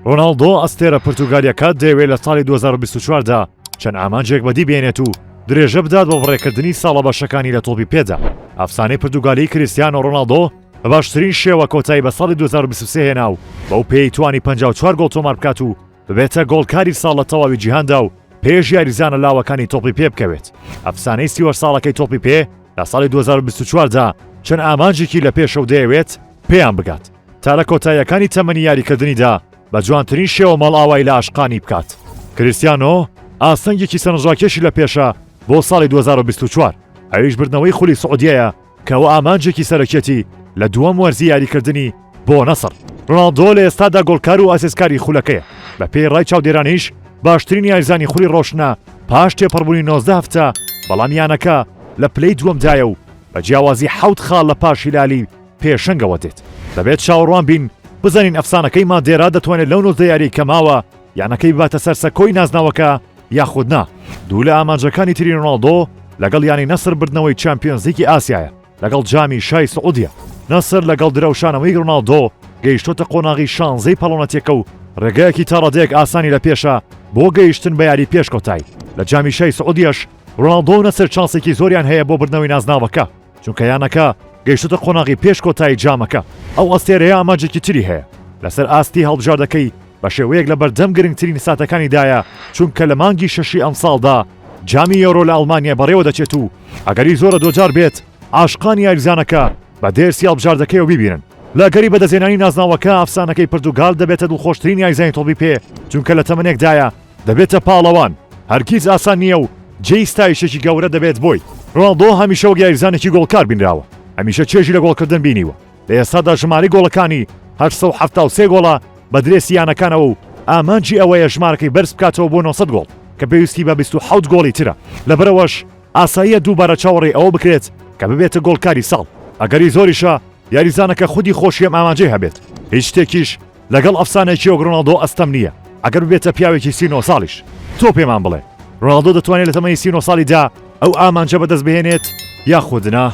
ڕۆناڵدۆ ئەستێرە پورتوگالیەکە دەیەوێت لە ساڵی 2024دا چەند ئامانجێک بەدی بێنێت و درێژە بدات بۆ بڕێکردنی ساڵە بەشەکانی لە تۆپی پێدا. ئەفسانەی پورتوگالی کریستیانۆ ڕۆناڵدۆ بە باشترین شێوە کۆتایی بە ساڵی 2023 هێنا و بەو پێی توانی 54 گۆڵ تۆمار بکات و ببێتە گۆڵکاری ساڵ لە تەواوی جیهاندا و پێش یاریزانە لاوەکانی تۆپی پێ بکەوێت. ئەفسانەی 30 ساڵەکەی تۆپی پێ لە ساڵی 2024دا چەند ئامانجێکی لە پێشەوە دەیەوێت پێیان بگات تا لە کۆتاییەکانی تەمەنی یاریکردنیدا بە جوانترین شێوە مەڵاوای لە عاشقانی بکات. کریستیانۆ ئاسەنگێکی سەرنجڕاکێشی لە پێشە بۆ ساڵی 2024 ئەویش بردنەوەی خولی سعودیەیە کەەوە ئامانجێکی سەرەکێتی لە دووەم وەرزی یاریکردنی بۆ نەسڕ. ڕۆناڵدۆ لە ئێستادا گۆڵکار و ئاسێسکاری خولەکەیە. بە پێی ڕای چاودێرانیش باشترین یاریزانی خولی ڕۆشنە پاش تێپەڕبوونی 19 هەفتە، بەڵام یانەکە لە پلەی دووەمدایە و بە جیاوازی 7 خاڵ لە پاش هیلالی پێشەنگەوە دێت. دەبێت چاوەڕوان بین بزانین ئەفسانەکەی مادێرا دەتوانێت لەو 19 یاری کەماوە یانەکەی باتە سەرسەکۆی نازناوەکە یاخود نا. دوو لە ئامانجەکانی تری ڕۆناڵدۆ لەگەڵ یانی نەسر بردنەوەی چامپیۆنز لیگی ئاسیایە لەگەڵ جامی شای سعودیە. نەسر لەگەڵ درەوشانەوەی ڕۆناڵدۆ گەیشتۆتە قۆناغی 16 پەڵۆنەتێکە و ڕێگەیەکی تا ڕادەیەک ئاسانی لە پێشە بۆ گەیشتن بە یاری پێش کۆتایی. لە جامی شای سعودیەش ڕۆناڵدۆ و نەسر چانسێکی زۆریان هەیە بۆ بردنەوەی نازناوەکە، چونکە یانەکە گەیشتۆتە قۆناغی پێش کۆتایی جامەکە. ئەو ئەستێرەیە ئامانجێکی تری هەیە لەسەر ئاستی هەڵبژاردەکەی بە شێوەیەک لە بەردەم گرنگترین ساتەکانیدایە، چونکە لە مانگی 6 ئەم ساڵدا جامی یۆرۆ لە ئەڵمانیا بەڕێوە دەچێت و ئەگەری زۆرە دۆجار بێت عاشقانی یاریزانەکە بە دێرسی هەڵبژاردەکەیەوە ببینن. لە گەری بەدەزێنانی نازناوەکە ئەفسانەکەی پورتوگال دەبێتە دڵخۆشترین یاریزانی تۆپی پێ، چونکە لە تەمەنێکدایە دەبێتە پاڵەوان. هەرگیز ئاسان نییە و جێی ستایشێکی گەورە دەبێت بۆی. ڕۆناڵدۆ هەمیشە وەک یاریزانێکی گۆڵکار بینراوە، هەمیشە چێژی لە گۆڵکردن بینیوە. لە ئێستادا ژماری گۆڵەکانی 873 گۆڵە بە درێسی یانەکانەوە و ئامانجی ئەوەیە ژمارەکەی بەرز بکاتەوە بۆ 900 گۆڵ کە پێویستی بە 27 گۆڵی ترە. لەبەرەوەش ئاساییە دووبارە چاوەڕێی ئەوە بکرێت کە ببێتە گۆڵکاری ساڵ. ئەگەری زۆریشە یاریزانەکە خودی خۆشی ئەم ئامانجەی هەبێت. هیچ شتێکیش لەگەڵ ئەفسانەیەکی وەک ڕۆناڵدۆ ئەستەم نییە. ئەگەر ببێتە پیاوێکی 39 ساڵیش تۆ پێمان بڵێ ڕۆناڵدۆ دەتوانێت لە تەمەنی 39 ساڵیدا ئەو ئامانجە بەدەست بهێنێت یاخودنا؟